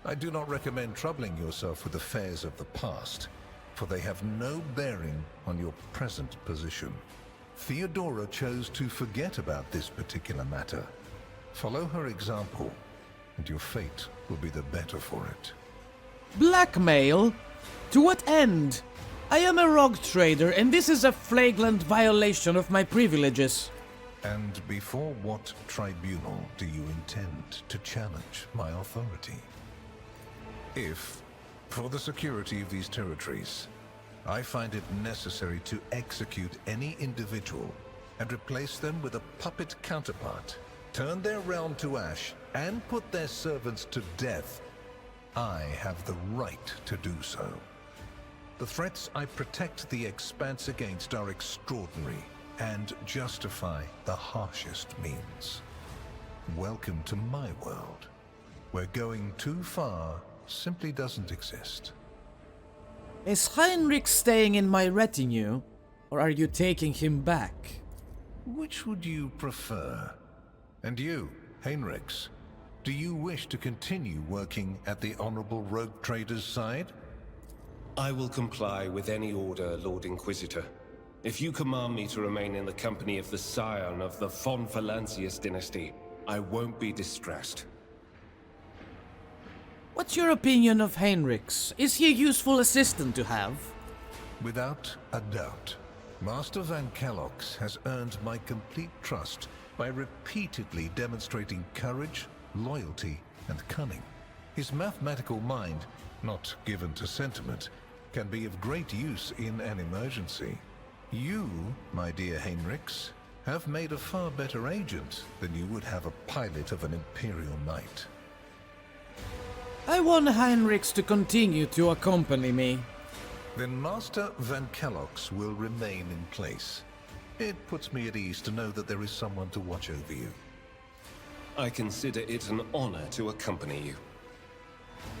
I do not recommend troubling yourself with affairs of the past, for they have no bearing on your present position. Theodora chose to forget about this particular matter. Follow her example, and your fate will be the better for it. Blackmail? To what end? I am a rogue trader, and this is a flagrant violation of my privileges. And before what tribunal do you intend to challenge my authority? If, for the security of these territories, I find it necessary to execute any individual and replace them with a puppet counterpart, turn their realm to ash, and put their servants to death, I have the right to do so. The threats I protect the Expanse against are extraordinary and justify the harshest means. Welcome to my world, where going too far simply doesn't exist. Is Heinrich staying in my retinue, or are you taking him back? Which would you prefer? And you, Heinrichs, do you wish to continue working at the Honorable Rogue Trader's side? I will comply with any order, Lord Inquisitor. If you command me to remain in the company of the scion of the von Valancius dynasty, I won't be distressed. What's your opinion of Heinrichs? Is he a useful assistant to have? Without a doubt. Master Van Kellox has earned my complete trust by repeatedly demonstrating courage, loyalty, and cunning. His mathematical mind, not given to sentiment, can be of great use in an emergency. You, my dear Heinrichs, have made a far better agent than you would have a pilot of an Imperial Knight. I want Heinrichs to continue to accompany me. Then Master Van Kellox will remain in place. It puts me at ease to know that there is someone to watch over you. I consider it an honor to accompany you.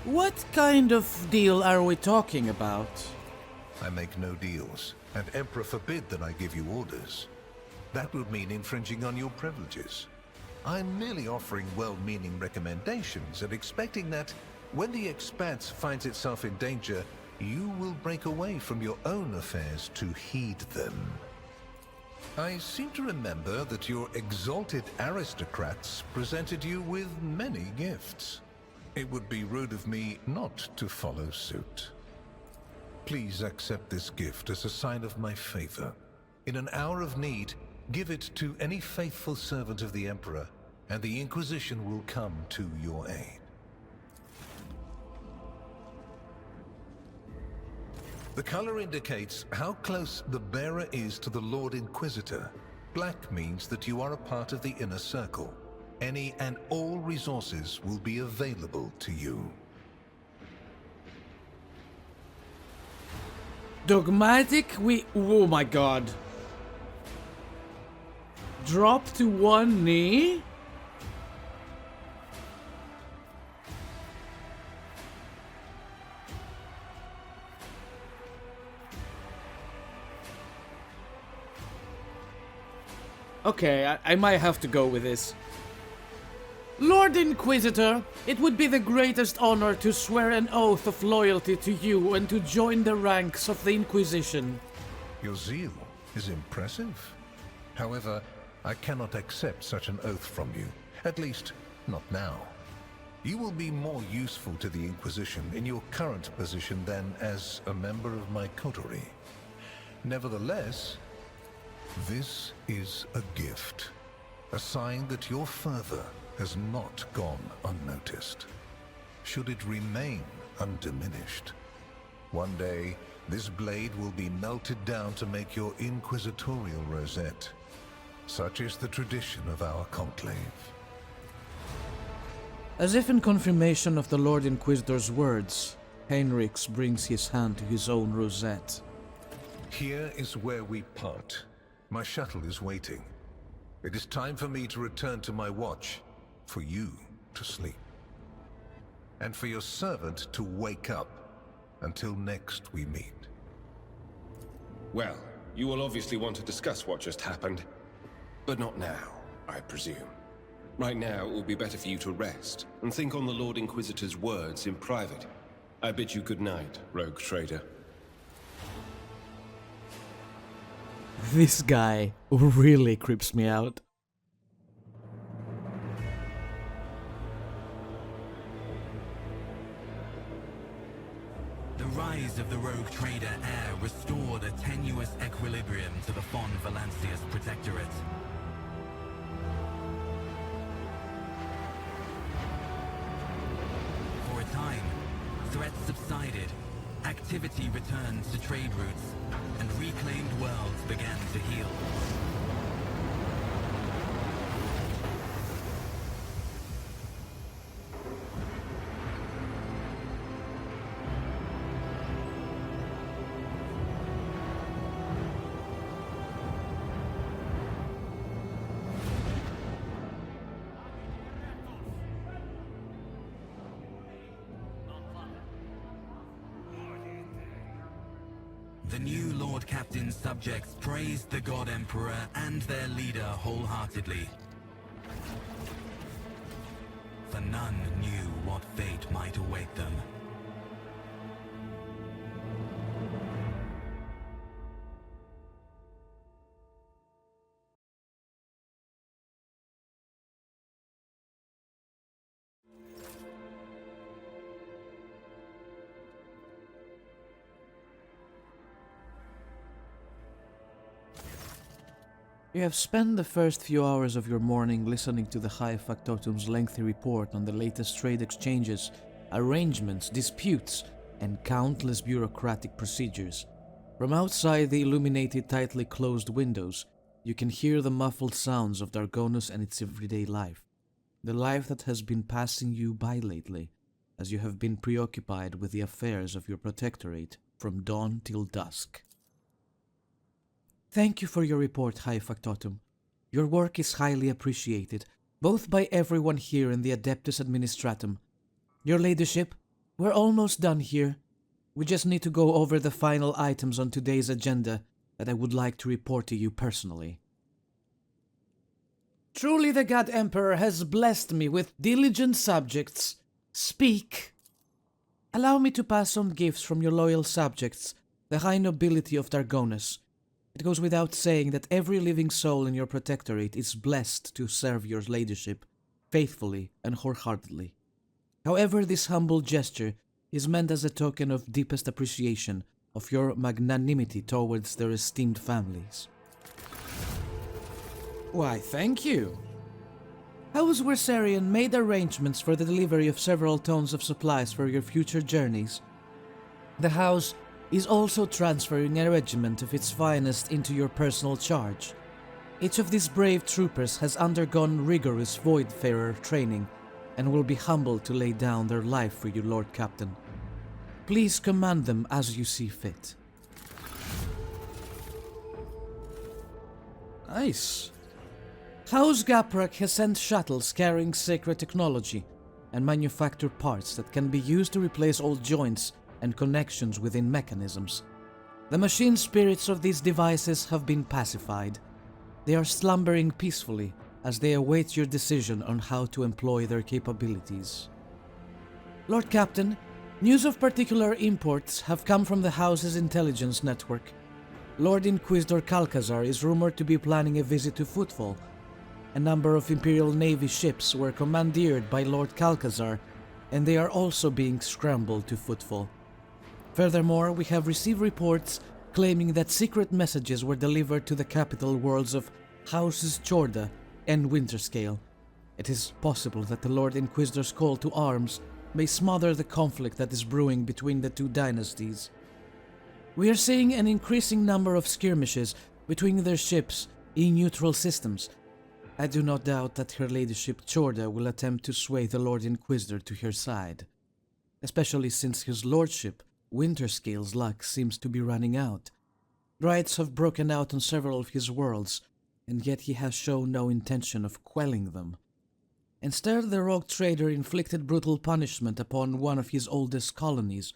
What kind of deal are we talking about? I make no deals, and Emperor forbid that I give you orders. That would mean infringing on your privileges. I'm merely offering well-meaning recommendations and expecting that when the Expanse finds itself in danger, you will break away from your own affairs to heed them. I seem to remember that your exalted aristocrats presented you with many gifts. It would be rude of me not to follow suit. Please accept this gift as a sign of my favor. In an hour of need, give it to any faithful servant of the Emperor, and the Inquisition will come to your aid. The color indicates how close the bearer is to the Lord Inquisitor. Black means that you are a part of the inner circle. Any and all resources will be available to you. Dogmatic, oh my god. Drop to one knee? Okay, I might have to go with this. Lord Inquisitor, it would be the greatest honor to swear an oath of loyalty to you and to join the ranks of the Inquisition. Your zeal is impressive. However, I cannot accept such an oath from you. At least, not now. You will be more useful to the Inquisition in your current position than as a member of my coterie. Nevertheless, this is a gift. A sign that your fervor has not gone unnoticed. Should it remain undiminished, one day this blade will be melted down to make your inquisitorial rosette. Such is the tradition of our conclave. As if in confirmation of the Lord Inquisitor's words, Heinrichs brings his hand to his own rosette. Here is where we part. My shuttle is waiting. It is time for me to return to my watch, for you to sleep, and for your servant to wake up until next we meet. Well, you will obviously want to discuss what just happened, but not now, I presume. Right now, it will be better for you to rest and think on the Lord Inquisitor's words in private. I bid you good night, Rogue Trader. This guy really creeps me out. The rise of the Rogue Trader heir restored a tenuous equilibrium to the von Valancius Protectorate. For a time, threats subsided, activity returned to trade routes, and reclaimed worlds began to heal. The new Lord Captain's subjects praised the God Emperor and their leader wholeheartedly. For none knew what fate might await them. You have spent the first few hours of your morning listening to the High Factotum's lengthy report on the latest trade exchanges, arrangements, disputes, and countless bureaucratic procedures. From outside the illuminated, tightly closed windows, you can hear the muffled sounds of Dargonus and its everyday life. The life that has been passing you by lately, as you have been preoccupied with the affairs of your protectorate from dawn till dusk. Thank you for your report, High Factotum. Your work is highly appreciated, both by everyone here in the Adeptus Administratum. Your Ladyship, we're almost done here. We just need to go over the final items on today's agenda that I would like to report to you personally. Truly the God Emperor has blessed me with diligent subjects. Speak! Allow me to pass on gifts from your loyal subjects, the high nobility of Dargonus. It goes without saying that every living soul in your protectorate is blessed to serve your ladyship, faithfully and wholeheartedly. However, this humble gesture is meant as a token of deepest appreciation of your magnanimity towards their esteemed families. Why, thank you. House Wersarian made arrangements for the delivery of several tons of supplies for your future journeys. The house is also transferring a regiment of its finest into your personal charge. Each of these brave troopers has undergone rigorous Voidfarer training and will be humbled to lay down their life for you, Lord Captain. Please command them as you see fit. Nice. House Gaprak has sent shuttles carrying sacred technology and manufactured parts that can be used to replace old joints and connections within mechanisms. The machine spirits of these devices have been pacified. They are slumbering peacefully as they await your decision on how to employ their capabilities. Lord Captain, news of particular imports have come from the house's intelligence network. Lord Inquisitor Kalkazar is rumored to be planning a visit to Footfall. A number of Imperial Navy ships were commandeered by Lord Kalkazar, and they are also being scrambled to Footfall. Furthermore, we have received reports claiming that secret messages were delivered to the capital worlds of Houses Chorda and Winterscale. It is possible that the Lord Inquisitor's call to arms may smother the conflict that is brewing between the two dynasties. We are seeing an increasing number of skirmishes between their ships in neutral systems. I do not doubt that Her Ladyship Chorda will attempt to sway the Lord Inquisitor to her side, especially since his lordship Winterscale's luck seems to be running out. Riots have broken out on several of his worlds, and yet he has shown no intention of quelling them. Instead, the rogue trader inflicted brutal punishment upon one of his oldest colonies,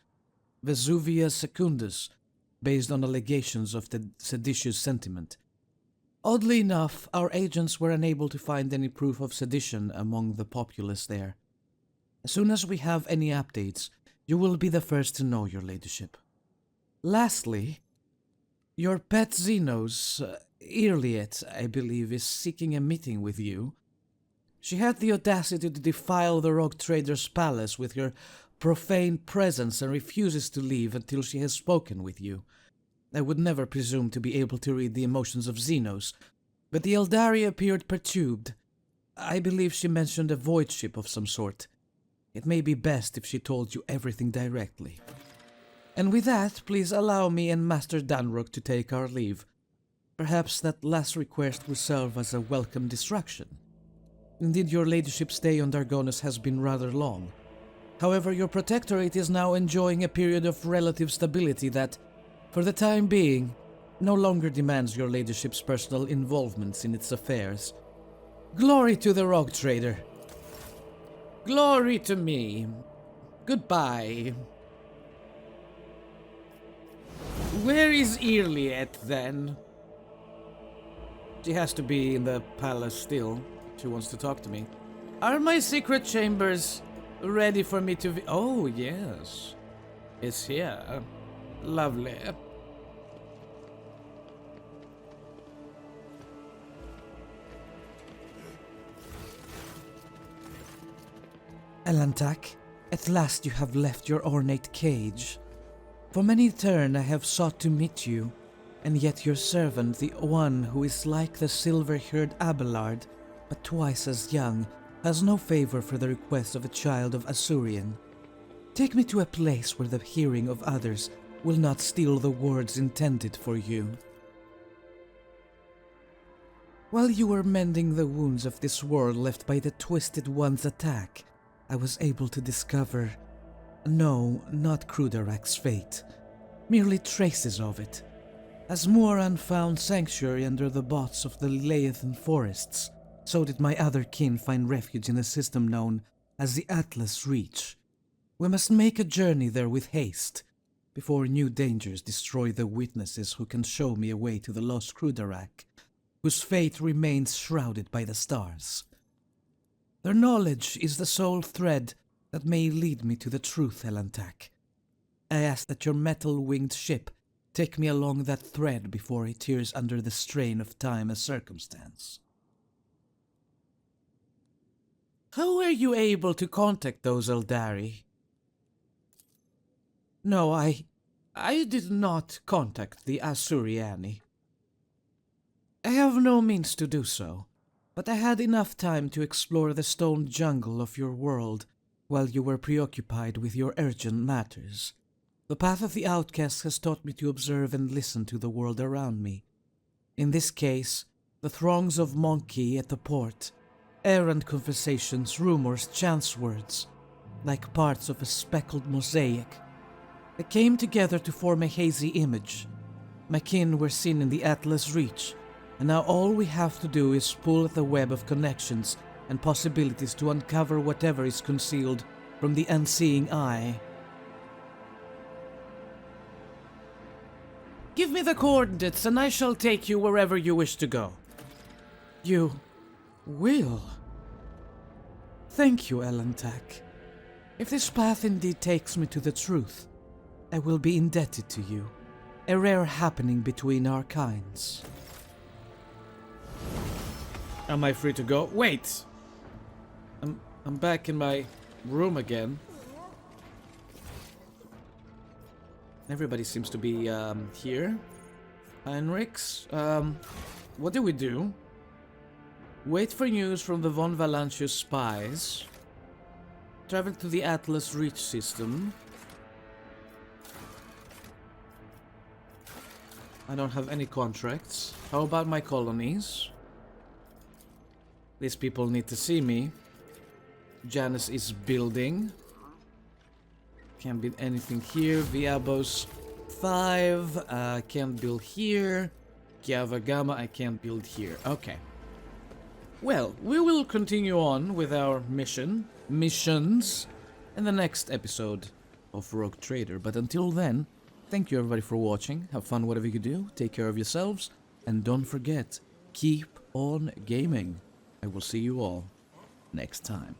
Vesuvia Secundus, based on allegations of the seditious sentiment. Oddly enough, our agents were unable to find any proof of sedition among the populace there. As soon as we have any updates, you will be the first to know, Your Ladyship. Lastly, your pet Xenos, Irliet, I believe, is seeking a meeting with you. She had the audacity to defile the rogue trader's palace with her profane presence and refuses to leave until she has spoken with you. I would never presume to be able to read the emotions of Xenos, but the Eldari appeared perturbed. I believe she mentioned a void ship of some sort. It may be best if she told you everything directly. And with that, please allow me and Master Danrock to take our leave. Perhaps that last request will serve as a welcome distraction. Indeed, your ladyship's stay on Dargonus has been rather long. However, your protectorate is now enjoying a period of relative stability that, for the time being, no longer demands your ladyship's personal involvements in its affairs. Glory to the rogue trader. Glory to me. Goodbye. Where is Irliet then? She has to be in the palace still. She wants to talk to me. Are my secret chambers ready for me to... Oh, yes. It's here. Lovely. Elantak, at last you have left your ornate cage. For many turn I have sought to meet you, and yet your servant, the one who is like the silver-haired Abelard, but twice as young, has no favor for the request of a child of Asurian. Take me to a place where the hearing of others will not steal the words intended for you. While you were mending the wounds of this world left by the Twisted One's attack, I was able to discover, no, not Krudarak's fate, merely traces of it, as Muaran found sanctuary under the bots of the Leathan forests. So did my other kin find refuge in a system known as the Atlas Reach. We must make a journey there with haste, before new dangers destroy the witnesses who can show me a way to the lost Krudarak, whose fate remains shrouded by the stars. Their knowledge is the sole thread that may lead me to the truth, Elantak. I ask that your metal-winged ship take me along that thread before it tears under the strain of time and circumstance. How were you able to contact those Eldari? No, I did not contact the Asuriani. I have no means to do so, but I had enough time to explore the stone jungle of your world while you were preoccupied with your urgent matters. The path of the outcast has taught me to observe and listen to the world around me. In this case, the throngs of Monkey at the port, errant conversations, rumors, chance words, like parts of a speckled mosaic. They came together to form a hazy image. My kin were seen in the Atlas Reach, and now all we have to do is pull at the web of connections and possibilities to uncover whatever is concealed from the unseeing eye. Give me the coordinates and I shall take you wherever you wish to go. You will. Thank you, Elantak. If this path indeed takes me to the truth, I will be indebted to you. A rare happening between our kinds. Am I free to go? Wait! I'm back in my room again. Everybody seems to be here. Heinrichs, what do we do? Wait for news from the von Valancius spies. Travel to the Atlas Reach system. I don't have any contracts. How about my colonies? These people need to see me. Janus is building. Can't build anything here. Viabos 5. Can't build here. Kiavagama, I can't build here. Okay. Well, we will continue on with our missions in the next episode of Rogue Trader. But until then, thank you everybody for watching. Have fun whatever you do. Take care of yourselves. And don't forget, keep on gaming. I will see you all next time.